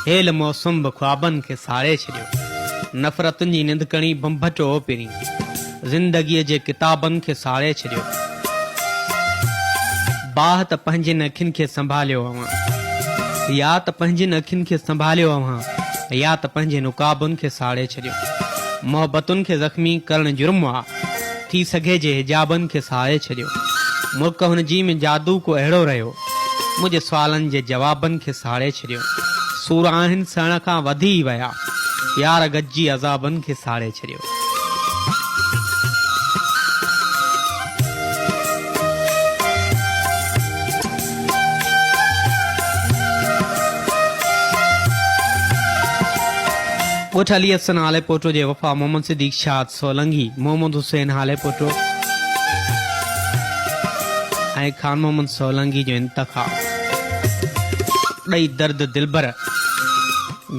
Hello मौसम बि ख्वाबनि खे साड़े छॾियो। नफ़रतुनि जी निंदकणी बंभटो पहिरीं ज़िंदगीअ जे किताबनि खे साड़े छॾियो। बाह त पंहिंजे अखियुनि खे संभालियो अवां, या त पंहिंजे अखियुनि खे संभालियो अवां, या त पंहिंजे नुकाबुनि खे साड़े छॾियो। मोहबतुनि खे ज़ख़्मी करणु जुर्म आहे, थी सघे जे हिजाबनि खे साड़े छॾियो। मुल्क हुन जी में जादू को अहिड़ो रहियो, मुंहिंजे सुवालनि जे जवाबनि खे साड़े छॾियो। सूर आहिनि सण खां वधी विया, यार गॾिजी अज़ाबनि खे साड़े छॾियो। ॻोठ अली हसन हाले पोटो जे वफ़ा मोहम्मद सिद्दीक़ शाद सोलंगी, मोहम्मद हुसैन हाले पोटो ऐं खान मोहम्मद सोलंगी जो इंतख़ाब। ॾई दर्द दिलबर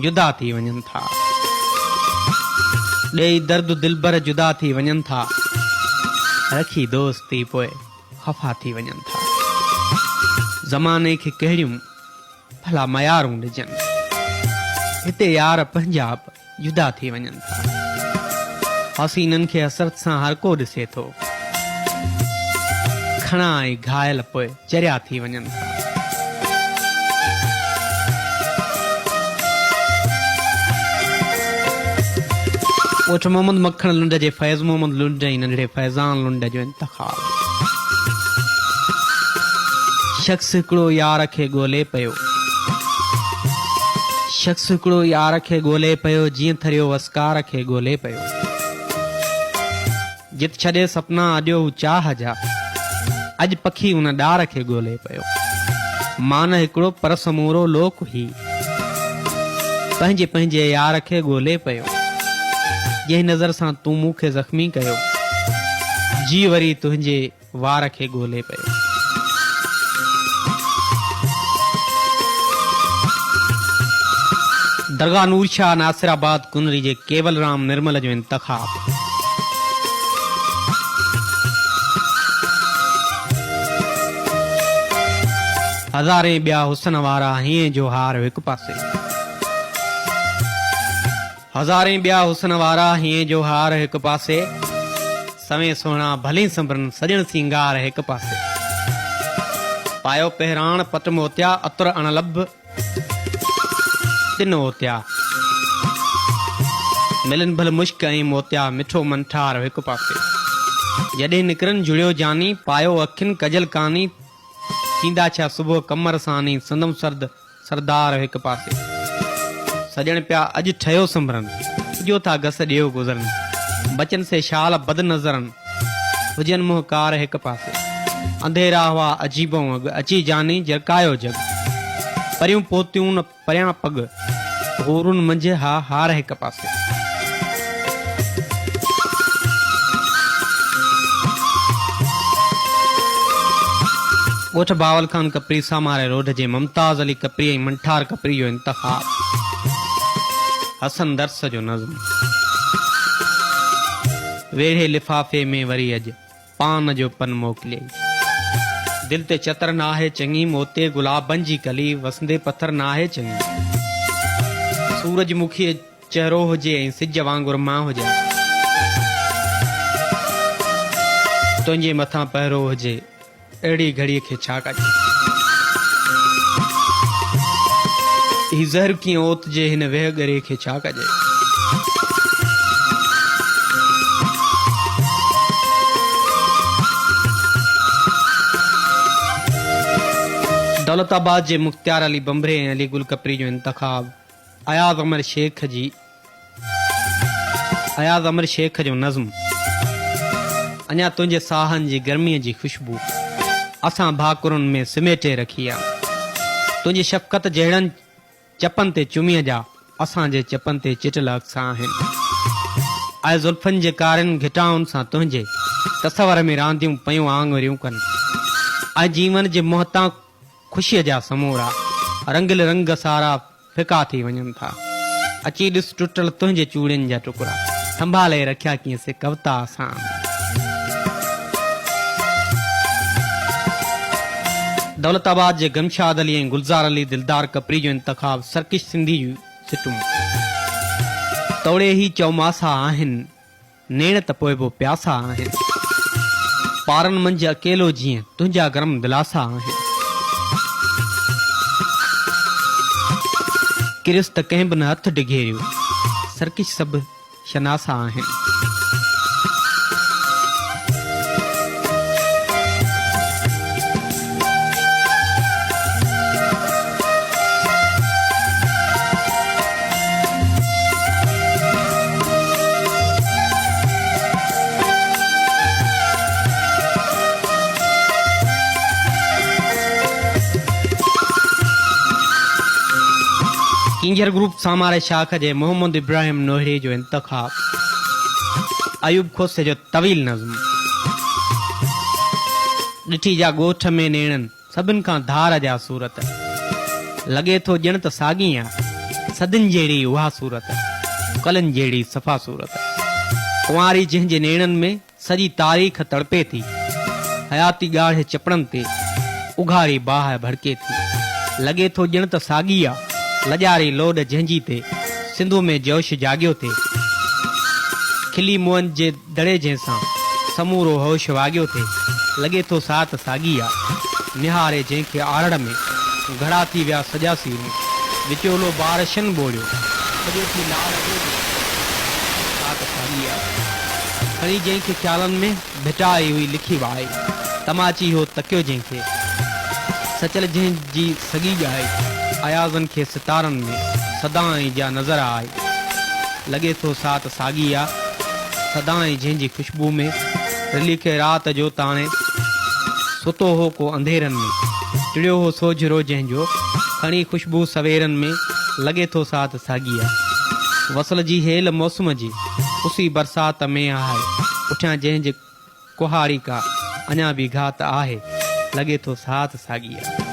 जुदा थी वञनि था, ॾई दर्द दिलबर जुदा थी वञनि था, रखी दोस्ती पोइ ख़फ़ा थी वञनि था। ज़माने खे कहिड़ियूं भला मयारूं ॾिजनि, हिते यार पंहिंजा जुदा थी वञनि था। हसीननि खे हसरत सां हर को ॾिसे थो, खणा ऐं घायल पोइ चरिया थी वञनि था। ॻोठ मोहम्मद मखण लुंड जे फैज़ मोहम्मद लुंड ऐं नंढड़े फैज़ान लुंड जो इंतख़ाब। शख़्स हिकिड़ो यार खे ॻोल्हे पियो, शख़्स हिकिड़ो यार खे ॻोल्हे पियो, जीअं थरियो वस्कार खे ॻोल्हे पियो। जित छॾे सपना अॼो हू चाह जा, अॼु पखी हुन ॾार खे ॻोल्हे पियो। मान हिकिड़ो पर समूरो लोक हुई, पंहिंजे पंहिंजे यार खे ॻोल्हे पियो। जंहिं नज़र सां तूं मूंखे ज़ख़्मी कयो, जी वरी तुंहिंजे वार खे ॻोल्हे पियो। दरगाह नूर शाह नासिराबाद कुनरी जे केवल राम निर्मल जो इंतख़ाब। हज़ारे ॿिया हुसन वारा हीअं जो हार हिकु पासे, हज़ारे ॿिया हुसन वारा हीअं जो हार हिकु पासे, सवें सोहणा भली संभरन सजण सिंगार हिकु पासे। पायो पहिराण पट मोतिया अतर अणलब तिन मोतिया, मिलन भल मुश्क ऐं मोतिया मिठो मंठार हिकु पासे। जॾहिं निकिरनि जुड़ियो जानी, पायो अखियुनि कजल कानी, थींदा छा सुबुह कमर सानी, संदम सर्द सरदार हिकु पासे। सजण पिया अॼु ठहियो संभरन, जो था घस ॾियो गुज़रन, बचन से शाल बद नज़रन, हुजन मुहकार हिकु पासे। अंधेरा हुआ अजीबों अॻ, अची जानी जरकायो जग, परियूं पोतियूं न परियां पग, होरुन मंझि हा हार हिकु पासे। ॻोठ बावल खान कपरी सामारे रोड जे मुमताज़ अली कपरी ऐं मंठार कपरी जो इंतख़ाब। हसन दर्स जो नज़्म। वेढ़े लिफ़ाफ़े में वरी अॼु पान जो पन मोकिलियई, दिल ते चतर नाहे चङी, मोते गुलाबनि जी कली, वसंदे पथर नाहे चङी। सूरजमुखी चहिरो हुजे ऐं सिज वांगुरु मां हुजे, तुंहिंजे मथां पहिरो हुजे, अहिड़ी घड़ीअ खे छा कजे। ही ज़हर कीअं ओतिजे, हिन वेह ॻरे खे छा कजे। दौलताबाद जे मुख्तियार अली बंबरे ऐं अली गुल कपरी जो इंतख़ाब। अयाज़ अमर शेख जो नज़्म। अञा तुंहिंजे साहनि जी गर्मीअ जी ख़ुशबू असां भाकुरनि में सिमेटे रखी आहे। तुंहिंजी शफ़क़त जहिड़नि चपनि ते चुमीअ जा असांजे चपनि ते चिटल अक्स आहिनि। ऐं ज़ुल्फनि जे कारनि घिटाउनि सां तुंहिंजे तसवर में रांदियूं पयूं आङुरियूं कनि। ऐं जीवन जे मोहतां ख़ुशीअ जा समूरा रंगिल रंग सारा फिका थी वञनि था। अची ॾिस टुटल तुंहिंजे चूड़ियुनि जा टुकड़ा, संभाले रखिया कीअं से कविता असां। दौलताबाद जे गमशाद अली ऐं गुलज़ार अली दिलदार कपरी जो इंतखाब सर्किश सिंधी जूं सिटूं। तोड़े ही चौमासा आहिनि, नेण त पोइ बि प्यासा आहिनि, पारनि मंझि अकेलो जीअं तुंहिंजा गरम दिलासा आहिनि। किरिस त कंहिं बि न हथ डिघेरियो, सर्किश सभु शनासा आहिनि। किंजर ग्रुप सामारे शाख जे मोहम्मद इब्राहिम नोहरी जो इंतखाब, अयूब खोसे जो तवील नज़्म। ॾिठी जा ॻोठ में नेणनि सभिनि खां धार जा सूरत, लॻे थो ॼण त साॻी आहे सदिन जहिड़ी उहा सूरत, कलनि जहिड़ी सफ़ा सूरत। कुंवारी जंहिंजे नेणनि में सॼी तारीख़ तड़पे थी, हयाती ॻाढ़े चपड़नि ते उघाड़ी बाहि भड़के थी, लॻे थो ॼण त साॻी आहे लजारी लोड जंहिंजी ते सिंधु में जोश जाॻियो थे, खिली मुअनि जे दड़े जंहिंसां समूरो होश वाॻियो थे, लॻे थो सात साॻी आहे निहारे जंहिंखे आरड़ में घड़ा थी विया सॼा सीरूं, विचोलो बारिशन ॿोड़ियो सॼो थी लाल सात साॻी आहे। खणी जंहिंखे ख़्यालनि में भिटाई हुई लिखी वाई, तमाची हो तकियो जंहिंखे सचल जंहिंजी सॻी ॻाए, अयाज़नि खे सितारनि में सदाई जा नज़र आई, लॻे थो सात साॻी आहे सदाई जंहिंजी ख़ुशबू में रिली खे राति जो ताणे सुतो हो को अंधेरनि में, टिड़ियो हो सोझरो जंहिंजो खणी ख़ुशबू सवेरनि में, लॻे थो सात साॻी आहे। वसल जी हेल मौसम जी उसी बरसाति में आहे, पुठियां जंहिंजे कुहाड़ी का अञा बि घात आहे, लॻे थो सात साॻी आहे।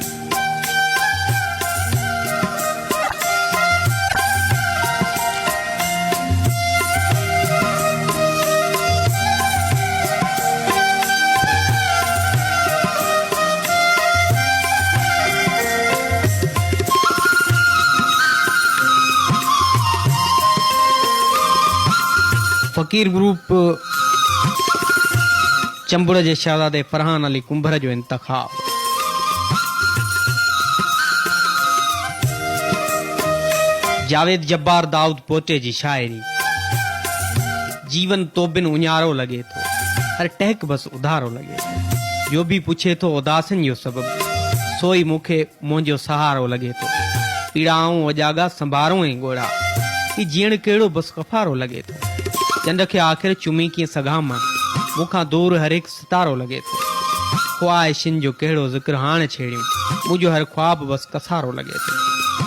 फ़कीर ग्रुप चंबुर जे शहज़ादे फरहान अली कुंभर जो इंतखाब, जावेद जब्बार दाऊद पोटे जी शायरी। जीवन तो बिन उञारो लगे थो, हर टहक बस उधारो लगे थो, जो भी पूछे थो उदासन जो सबब सोई मूंखे मुंहिंजो सहारो लगे थो, पीड़ाऊं अजागा संभारूं ऐं ॻोड़ा ही जीअण कहिड़ो बस कफ़ारो लगे थो, चंड खे आख़िर चुमी कीअं सघां मां मूंखां दूर हर हिकु सितारो लगे थो, ख्वाहिशुनि जो कहिड़ो ज़िक्र हाणे छेड़ियूं मुंहिंजो हर ख्वाब बस कसारो लगे थो,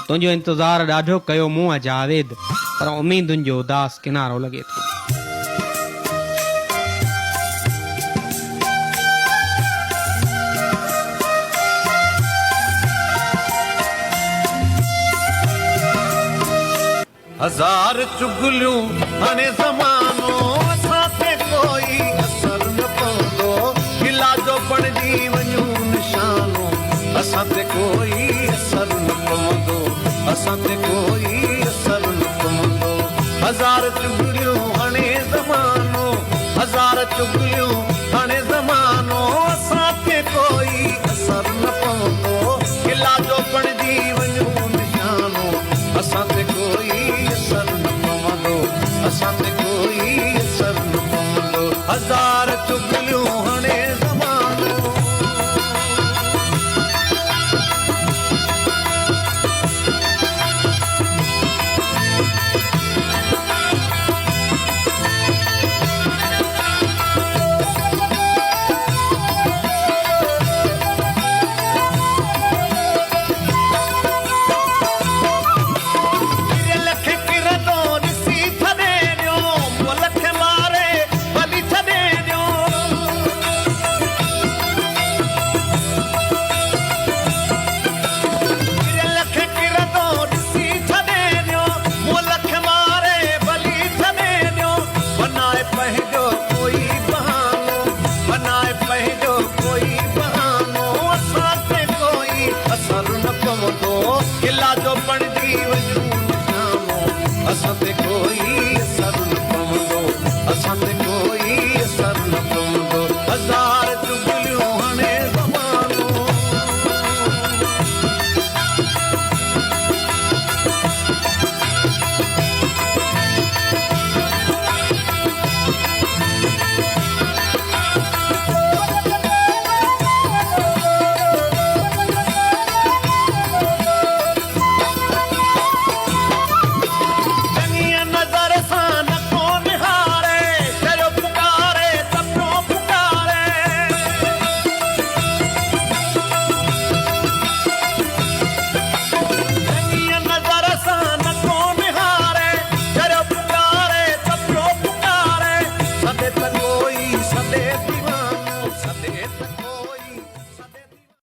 तुंहिंजो इंतज़ारु ॾाढो कयो मूं आहे जावेद पर उमीदुनि जो उदास किनारो लगे थो। हजार चुगलियूं हाणे ज़मानो असां ते कोई असर न पवंदो, इलाजो बणिजी वञूं निशानो असां ते कोई असर न पवंदो, असां ते कोई असर न पवंदो। हजार चुगलियूं हाणे ज़मानो, हजार चुगलियूं